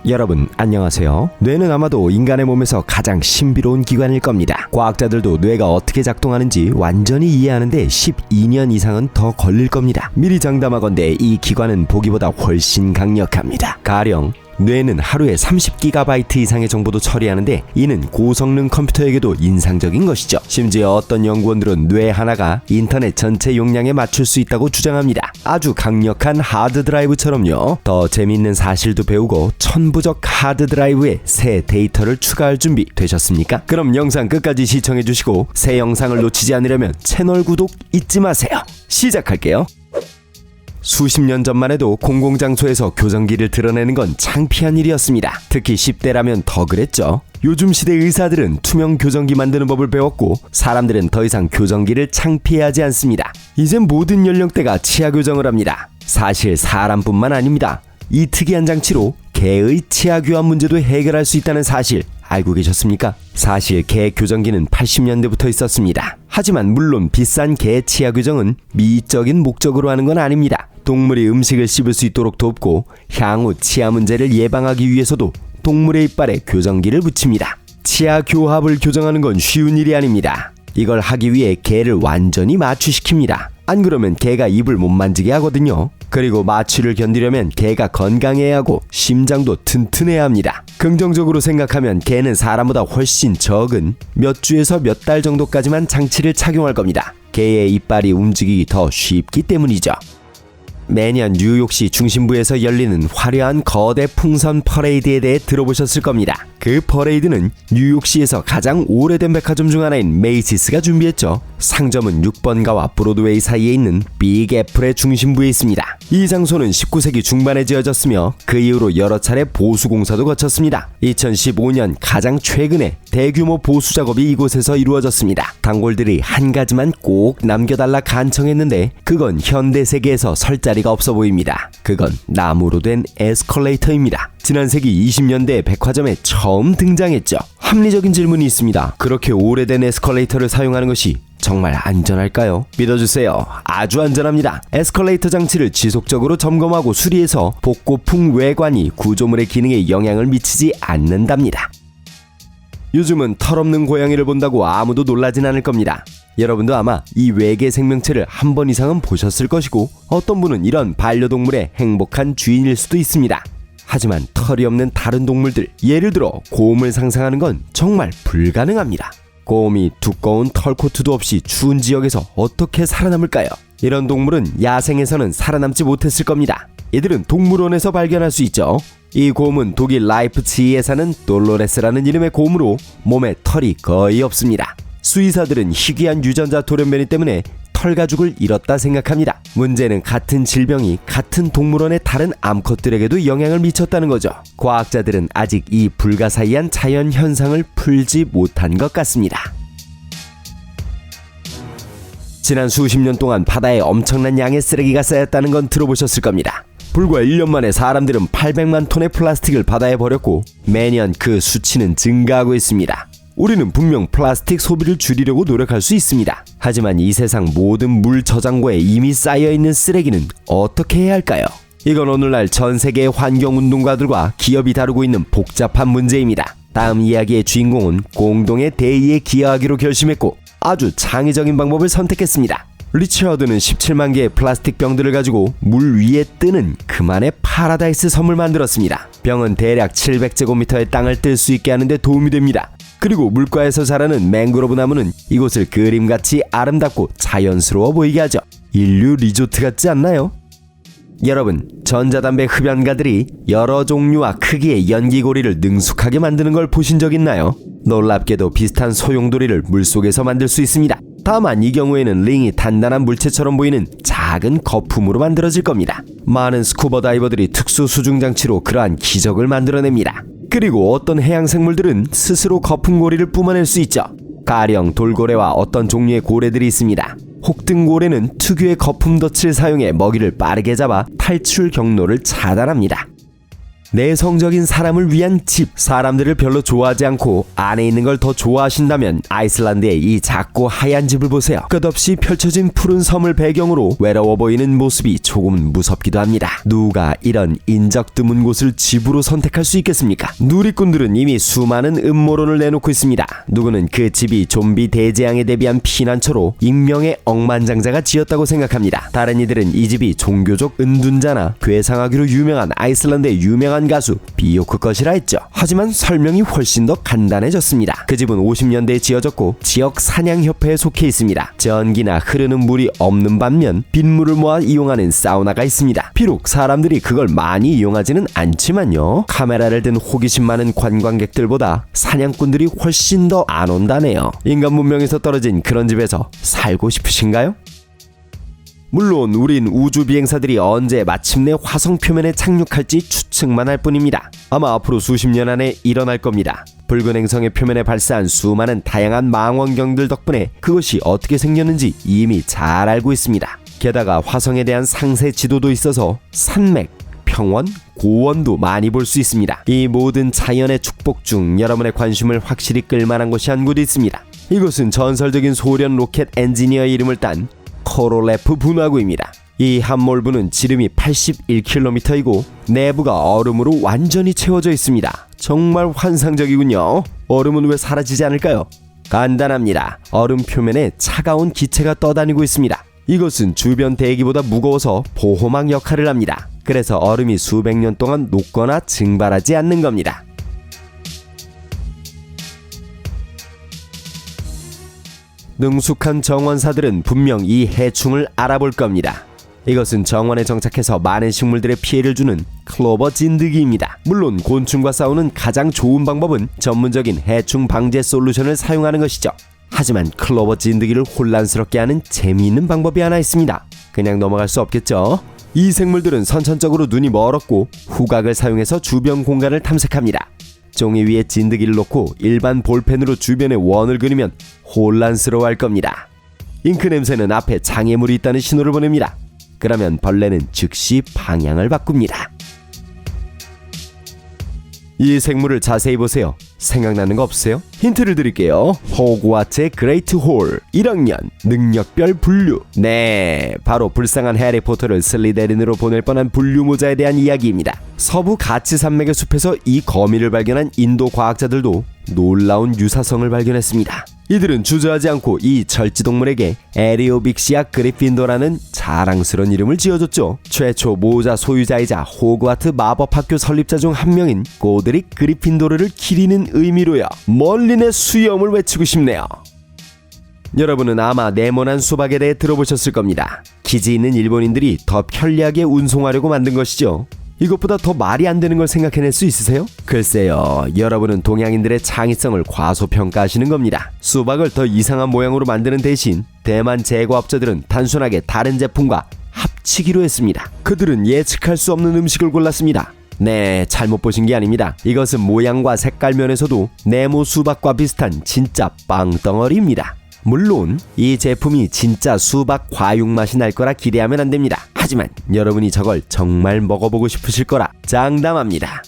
여러분 안녕하세요. 뇌는 아마도 인간의 몸에서 가장 신비로운 기관일 겁니다. 과학자들도 뇌가 어떻게 작동하는지 완전히 이해하는데 12년 이상은 더 걸릴 겁니다. 미리 장담하건대 이 기관은 보기보다 훨씬 강력합니다. 가령 뇌는 하루에 30GB 이상의 정보도 처리하는데 이는 고성능 컴퓨터에게도 인상적인 것이죠. 심지어 어떤 연구원들은 뇌 하나가 인터넷 전체 용량에 맞출 수 있다고 주장합니다. 아주 강력한 하드드라이브처럼요. 더 재미있는 사실도 배우고 천부적 하드드라이브에 새 데이터를 추가할 준비 되셨습니까? 그럼 영상 끝까지 시청해주시고 새 영상을 놓치지 않으려면 채널 구독 잊지 마세요. 시작할게요. 수십 년 전만 해도 공공장소에서 교정기를 드러내는 건 창피한 일이었습니다. 특히 10대라면 더 그랬죠. 요즘 시대 의사들은 투명 교정기 만드는 법을 배웠고 사람들은 더 이상 교정기를 창피해하지 않습니다. 이젠 모든 연령대가 치아 교정을 합니다. 사실 사람뿐만 아닙니다. 이 특이한 장치로 개의 치아 교환 문제도 해결할 수 있다는 사실 알고 계셨습니까? 사실 개 교정기는 80년대부터 있었습니다. 하지만 물론 비싼 개 치아 교정은 미적인 목적으로 하는 건 아닙니다. 동물이 음식을 씹을 수 있도록 돕고 향후 치아 문제를 예방하기 위해서도 동물의 이빨에 교정기를 붙입니다. 치아 교합을 교정하는 건 쉬운 일이 아닙니다. 이걸 하기 위해 개를 완전히 마취시킵니다. 안 그러면 개가 입을 못 만지게 하거든요. 그리고 마취를 견디려면 개가 건강해야 하고 심장도 튼튼해야 합니다. 긍정적으로 생각하면 개는 사람보다 훨씬 적은 몇 주에서 몇 달 정도까지만 장치를 착용할 겁니다. 개의 이빨이 움직이기 더 쉽기 때문이죠. 매년 뉴욕시 중심부에서 열리는 화려한 거대 풍선 퍼레이드에 대해 들어보셨을 겁니다. 그 퍼레이드는 뉴욕시에서 가장 오래된 백화점 중 하나인 메이시스가 준비했죠. 상점은 6번가와 브로드웨이 사이에 있는 빅 애플의 중심부에 있습니다. 이 장소는 19세기 중반에 지어졌으며 그 이후로 여러 차례 보수 공사도 거쳤습니다. 2015년 가장 최근에 대규모 보수 작업이 이곳에서 이루어졌습니다. 단골들이 한 가지만 꼭 남겨달라 간청했는데 그건 현대 세계에서 설 자리가 없어 보입니다. 그건 나무로 된 에스컬레이터입니다. 지난 세기 20년대 백화점에 처음 등장했죠. 합리적인 질문이 있습니다. 그렇게 오래된 에스컬레이터를 사용하는 것이 정말 안전할까요? 믿어주세요. 아주 안전합니다. 에스컬레이터 장치를 지속적으로 점검하고 수리해서 복고풍 외관이 구조물의 기능에 영향을 미치지 않는답니다. 요즘은 털없는 고양이를 본다고 아무도 놀라진 않을 겁니다. 여러분도 아마 이 외계 생명체를 한 번 이상은 보셨을 것이고 어떤 분은 이런 반려동물의 행복한 주인일 수도 있습니다. 하지만 털이 없는 다른 동물들, 예를 들어 곰을 상상하는 건 정말 불가능합니다. 곰이 두꺼운 털코트도 없이 추운 지역에서 어떻게 살아남을까요? 이런 동물은 야생에서는 살아남지 못했을 겁니다. 이들은 동물원에서 발견할 수 있죠. 이 곰은 독일 라이프치히에 사는 돌로레스라는 이름의 곰으로 몸에 털이 거의 없습니다. 수의사들은 희귀한 유전자 돌연변이 때문에 털 가죽을 잃었다 생각합니다. 문제는 같은 질병이 같은 동물원의 다른 암컷들에게도 영향을 미쳤다는 거죠. 과학자들은 아직 이 불가사의한 자연 현상을 풀지 못한 것 같습니다. 지난 수십 년 동안 바다에 엄청난 양의 쓰레기가 쌓였다는 건 들어보셨을 겁니다. 불과 1년 만에 사람들은 800만 톤의 플라스틱을 바다에 버렸고 매년 그 수치는 증가하고 있습니다. 우리는 분명 플라스틱 소비를 줄이려고 노력할 수 있습니다. 하지만 이 세상 모든 물 저장고에 이미 쌓여있는 쓰레기는 어떻게 해야 할까요? 이건 오늘날 전 세계의 환경운동가들과 기업이 다루고 있는 복잡한 문제입니다. 다음 이야기의 주인공은 공동의 대의에 기여하기로 결심했고 아주 창의적인 방법을 선택했습니다. 리처드는 17만 개의 플라스틱 병들을 가지고 물 위에 뜨는 그만의 파라다이스 섬을 만들었습니다. 병은 대략 700제곱미터의 땅을 뜰 수 있게 하는 데 도움이 됩니다. 그리고 물가에서 자라는 맹그로브 나무는 이곳을 그림같이 아름답고 자연스러워 보이게 하죠. 인류 리조트 같지 않나요? 여러분, 전자담배 흡연가들이 여러 종류와 크기의 연기고리를 능숙하게 만드는 걸 보신 적 있나요? 놀랍게도 비슷한 소용돌이를 물속에서 만들 수 있습니다. 다만 이 경우에는 링이 단단한 물체처럼 보이는 작은 거품으로 만들어질 겁니다. 많은 스쿠버 다이버들이 특수 수중 장치로 그러한 기적을 만들어냅니다. 그리고 어떤 해양 생물들은 스스로 거품고리를 뿜어낼 수 있죠. 가령 돌고래와 어떤 종류의 고래들이 있습니다. 혹등고래는 특유의 거품 덫을 사용해 먹이를 빠르게 잡아 탈출 경로를 차단합니다. 내성적인 사람을 위한 집, 사람들을 별로 좋아하지 않고 안에 있는 걸 더 좋아하신다면 아이슬란드의 이 작고 하얀 집을 보세요. 끝없이 펼쳐진 푸른 섬을 배경으로 외로워 보이는 모습이 조금은 무섭기도 합니다. 누가 이런 인적 드문 곳을 집으로 선택할 수 있겠습니까? 누리꾼들은 이미 수많은 음모론을 내놓고 있습니다. 누구는 그 집이 좀비 대재앙에 대비한 피난처로 익명의 억만장자가 지었다고 생각합니다. 다른 이들은 이 집이 종교적 은둔자나 괴상하기로 유명한 아이슬란드의 유명한 가수 비오크 것이라 했죠. 하지만 설명이 훨씬 더 간단해졌습니다. 그 집은 50년대에 지어졌고 지역 사냥협회에 속해 있습니다. 전기나 흐르는 물이 없는 반면 빗물을 모아 이용하는 사우나가 있습니다. 비록 사람들이 그걸 많이 이용하지는 않지만요, 카메라를 든 호기심 많은 관광객들보다 사냥꾼들이 훨씬 더 안 온다네요. 인간 문명에서 떨어진 그런 집에서 살고 싶으신가요? 물론 우린 우주 비행사들이 언제 마침내 화성 표면에 착륙할지 추측만 할 뿐입니다. 아마 앞으로 수십 년 안에 일어날 겁니다. 붉은 행성의 표면에 발사한 수많은 다양한 망원경들 덕분에 그것이 어떻게 생겼는지 이미 잘 알고 있습니다. 게다가 화성에 대한 상세 지도도 있어서 산맥, 평원, 고원도 많이 볼 수 있습니다. 이 모든 자연의 축복 중 여러분의 관심을 확실히 끌만한 곳이 한 곳 있습니다. 이곳은 전설적인 소련 로켓 엔지니어의 이름을 딴 코롤레프 분화구입니다. 이 함몰부는 지름이 81km이고 내부가 얼음으로 완전히 채워져 있습니다. 정말 환상적이군요. 얼음은 왜 사라지지 않을까요? 간단합니다. 얼음 표면에 차가운 기체가 떠다니고 있습니다. 이것은 주변 대기보다 무거워서 보호막 역할을 합니다. 그래서 얼음이 수백 년 동안 녹거나 증발하지 않는 겁니다. 능숙한 정원사들은 분명 이 해충을 알아볼 겁니다. 이것은 정원에 정착해서 많은 식물들의 피해를 주는 클로버 진드기입니다. 물론 곤충과 싸우는 가장 좋은 방법은 전문적인 해충 방제 솔루션을 사용하는 것이죠. 하지만 클로버 진드기를 혼란스럽게 하는 재미있는 방법이 하나 있습니다. 그냥 넘어갈 수 없겠죠? 이 생물들은 선천적으로 눈이 멀었고 후각을 사용해서 주변 공간을 탐색합니다. 종이 위에 진드기를 놓고 일반 볼펜으로 주변에 원을 그리면 혼란스러워할 겁니다. 잉크 냄새는 앞에 장애물이 있다는 신호를 보냅니다. 그러면 벌레는 즉시 방향을 바꿉니다. 이 생물을 자세히 보세요. 생각나는 거 없으세요? 힌트를 드릴게요. 호그와트의 그레이트 홀 1학년 능력별 분류. 네, 바로 불쌍한 해리포터를 슬리데린으로 보낼 뻔한 분류 모자에 대한 이야기입니다. 서부 가치 산맥의 숲에서 이 거미를 발견한 인도 과학자들도 놀라운 유사성을 발견했습니다. 이들은 주저하지 않고 이 절지동물에게 에리오빅시아 그리핀도라는 자랑스러운 이름을 지어줬죠. 최초 모자 소유자이자 호그와트 마법학교 설립자 중 한 명인 고드릭 그리핀도르를 기리는 의미로요. 멀린의 수염을 외치고 싶네요. 여러분은 아마 네모난 수박에 대해 들어보셨을 겁니다. 기지 있는 일본인들이 더 편리하게 운송하려고 만든 것이죠. 이것보다 더 말이 안 되는 걸 생각해낼 수 있으세요? 글쎄요, 여러분은 동양인들의 창의성을 과소평가하시는 겁니다. 수박을 더 이상한 모양으로 만드는 대신 대만 제과업자들은 단순하게 다른 제품과 합치기로 했습니다. 그들은 예측할 수 없는 음식을 골랐습니다. 네, 잘못 보신 게 아닙니다. 이것은 모양과 색깔 면에서도 네모 수박과 비슷한 진짜 빵덩어리입니다. 물론 이 제품이 진짜 수박 과육 맛이 날 거라 기대하면 안 됩니다. 하지만 여러분이 저걸 정말 먹어보고 싶으실 거라 장담합니다.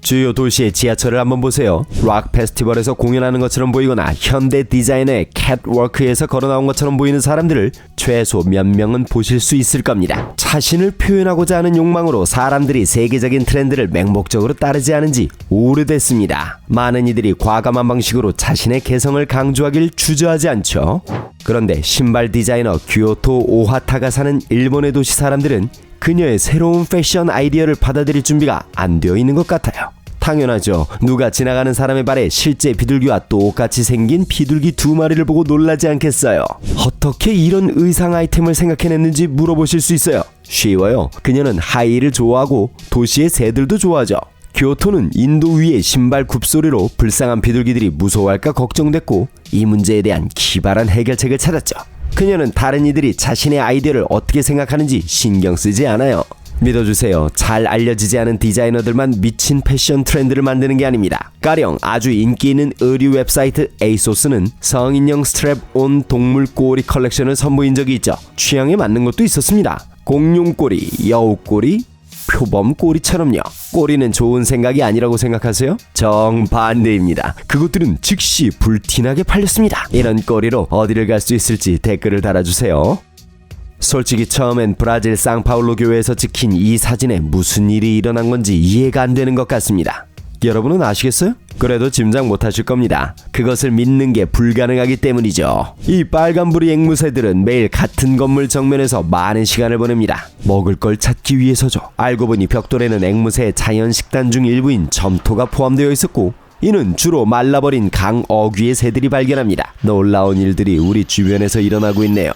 주요 도시의 지하철을 한번 보세요. 락 페스티벌에서 공연하는 것처럼 보이거나 현대 디자인의 캣워크에서 걸어나온 것처럼 보이는 사람들을 최소 몇 명은 보실 수 있을 겁니다. 자신을 표현하고자 하는 욕망으로 사람들이 세계적인 트렌드를 맹목적으로 따르지 않은 지 오래됐습니다. 많은 이들이 과감한 방식으로 자신의 개성을 강조하길 주저하지 않죠. 그런데 신발 디자이너 규오토 오하타가 사는 일본의 도시 사람들은 그녀의 새로운 패션 아이디어를 받아들일 준비가 안 되어 있는 것 같아요. 당연하죠. 누가 지나가는 사람의 발에 실제 비둘기와 똑같이 생긴 비둘기 2마리를 보고 놀라지 않겠어요? 어떻게 이런 의상 아이템을 생각해냈는지 물어보실 수 있어요. 쉬워요. 그녀는 하이힐을 좋아하고 도시의 새들도 좋아하죠. 교토는 인도 위의 신발 굽소리로 불쌍한 비둘기들이 무서워할까 걱정됐고 이 문제에 대한 기발한 해결책을 찾았죠. 그녀는 다른 이들이 자신의 아이디어를 어떻게 생각하는지 신경 쓰지 않아요. 믿어주세요. 잘 알려지지 않은 디자이너들만 미친 패션 트렌드를 만드는 게 아닙니다. 가령 아주 인기 있는 의류 웹사이트 에이소스는 성인용 스트랩온 동물 꼬리 컬렉션을 선보인 적이 있죠. 취향에 맞는 것도 있었습니다. 공룡 꼬리, 여우 꼬리, 표범 꼬리처럼요. 꼬리는 좋은 생각이 아니라고 생각하세요? 정반대입니다. 그것들은 즉시 불티나게 팔렸습니다. 이런 꼬리로 어디를 갈 수 있을지 댓글을 달아주세요. 솔직히 처음엔 브라질 상파울로 교회에서 찍힌 이 사진에 무슨 일이 일어난 건지 이해가 안 되는 것 같습니다. 여러분은 아시겠어요? 그래도 짐작 못하실 겁니다. 그것을 믿는 게 불가능하기 때문이죠. 이 빨간부리 앵무새들은 매일 같은 건물 정면에서 많은 시간을 보냅니다. 먹을 걸 찾기 위해서죠. 알고 보니 벽돌에는 앵무새의 자연 식단 중 일부인 점토가 포함되어 있었고, 이는 주로 말라버린 강 어귀의 새들이 발견합니다. 놀라운 일들이 우리 주변에서 일어나고 있네요.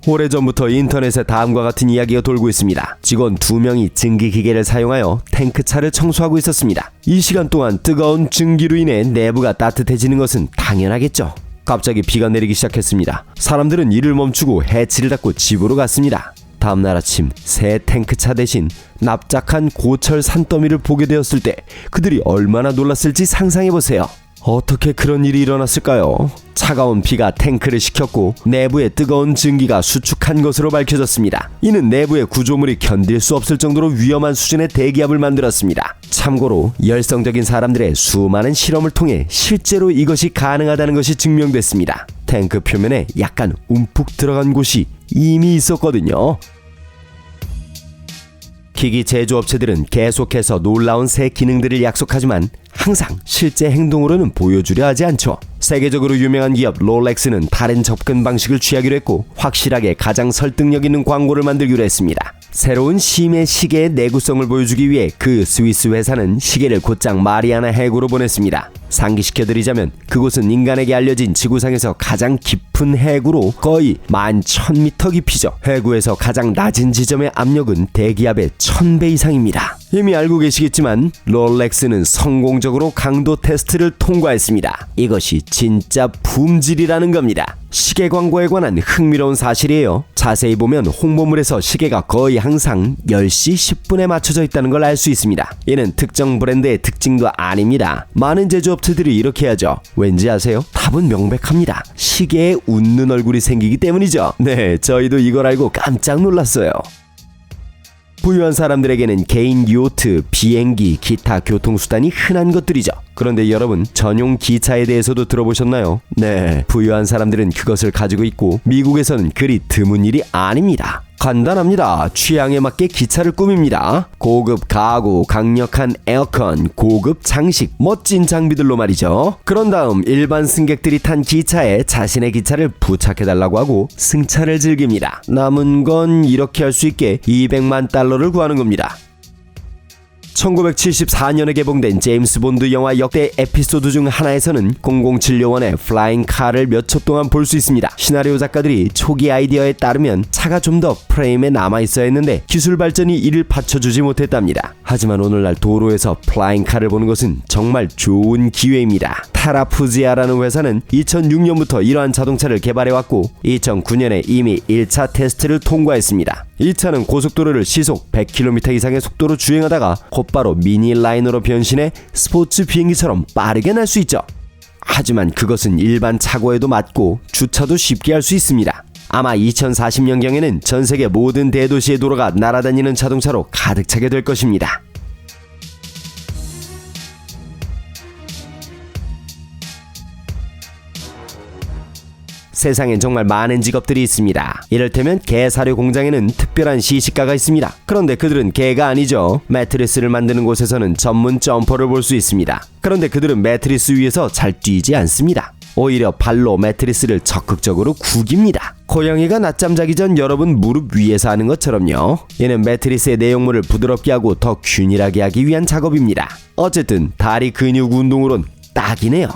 오래전부터 인터넷에 다음과 같은 이야기가 돌고 있습니다. 직원 2명이 증기기계를 사용하여 탱크차를 청소하고 있었습니다. 이 시간 동안 뜨거운 증기로 인해 내부가 따뜻해지는 것은 당연하겠죠. 갑자기 비가 내리기 시작했습니다. 사람들은 일을 멈추고 해치를 닫고 집으로 갔습니다. 다음날 아침 새 탱크차 대신 납작한 고철 산더미를 보게 되었을 때 그들이 얼마나 놀랐을지 상상해보세요. 어떻게 그런 일이 일어났을까요? 차가운 비가 탱크를 식혔고 내부에 뜨거운 증기가 수축한 것으로 밝혀졌습니다. 이는 내부의 구조물이 견딜 수 없을 정도로 위험한 수준의 대기압을 만들었습니다. 참고로 열성적인 사람들의 수많은 실험을 통해 실제로 이것이 가능하다는 것이 증명됐습니다. 탱크 표면에 약간 움푹 들어간 곳이 이미 있었거든요. 기기 제조업체들은 계속해서 놀라운 새 기능들을 약속하지만 항상 실제 행동으로는 보여주려 하지 않죠. 세계적으로 유명한 기업 롤렉스는 다른 접근 방식을 취하기로 했고, 확실하게 가장 설득력 있는 광고를 만들기로 했습니다. 새로운 심해 시계의 내구성을 보여주기 위해 그 스위스 회사는 시계를 곧장 마리아나 해구로 보냈습니다. 상기시켜드리자면 그곳은 인간에게 알려진 지구상에서 가장 깊은 해구로 거의 11,000m 깊이죠. 해구에서 가장 낮은 지점의 압력은 대기압의 1000배 이상입니다. 이미 알고 계시겠지만 롤렉스는 성공적으로 강도 테스트를 통과했습니다. 이것이 진짜 품질이라는 겁니다. 시계 광고에 관한 흥미로운 사실이에요. 자세히 보면 홍보물에서 시계가 거의 항상 10시 10분에 맞춰져 있다는 걸 알 수 있습니다. 이는 특정 브랜드의 특징도 아닙니다. 많은 제조업체들이 이렇게 하죠. 왠지 아세요? 답은 명백합니다. 시계에 웃는 얼굴이 생기기 때문이죠. 네, 저희도 이걸 알고 깜짝 놀랐어요. 부유한 사람들에게는 개인 요트, 비행기, 기타 교통수단이 흔한 것들이죠. 그런데 여러분, 전용 기차에 대해서도 들어보셨나요? 네, 부유한 사람들은 그것을 가지고 있고 미국에서는 그리 드문 일이 아닙니다. 간단합니다. 취향에 맞게 기차를 꾸밉니다. 고급 가구, 강력한 에어컨, 고급 장식, 멋진 장비들로 말이죠. 그런 다음 일반 승객들이 탄 기차에 자신의 기차를 부착해달라고 하고 승차를 즐깁니다. 남은 건 이렇게 할 수 있게 200만 달러를 구하는 겁니다. 1974년에 개봉된 제임스 본드 영화 역대 에피소드 중 하나에서는 007 요원의 플라잉 카를 몇 초 동안 볼 수 있습니다. 시나리오 작가들이 초기 아이디어에 따르면 차가 좀 더 프레임에 남아있어야 했는데 기술 발전이 이를 받쳐주지 못했답니다. 하지만 오늘날 도로에서 플라잉 카를 보는 것은 정말 좋은 기회입니다. 타라푸지아라는 회사는 2006년부터 이러한 자동차를 개발해왔고 2009년에 이미 1차 테스트를 통과했습니다. 이 차는 고속도로를 시속 100km 이상의 속도로 주행하다가 곧바로 미니 라이너로 변신해 스포츠 비행기처럼 빠르게 날 수 있죠. 하지만 그것은 일반 차고에도 맞고 주차도 쉽게 할 수 있습니다. 아마 2040년경에는 전세계 모든 대도시의 도로가 날아다니는 자동차로 가득 차게 될 것입니다. 세상엔 정말 많은 직업들이 있습니다. 이를테면 개 사료 공장에는 특별한 시식가가 있습니다. 그런데 그들은 개가 아니죠. 매트리스를 만드는 곳에서는 전문 점퍼를 볼 수 있습니다. 그런데 그들은 매트리스 위에서 잘 뛰지 않습니다. 오히려 발로 매트리스를 적극적으로 구깁니다. 고양이가 낮잠 자기 전 여러분 무릎 위에서 하는 것처럼요. 얘는 매트리스의 내용물을 부드럽게 하고 더 균일하게 하기 위한 작업입니다. 어쨌든 다리 근육 운동으론 딱이네요.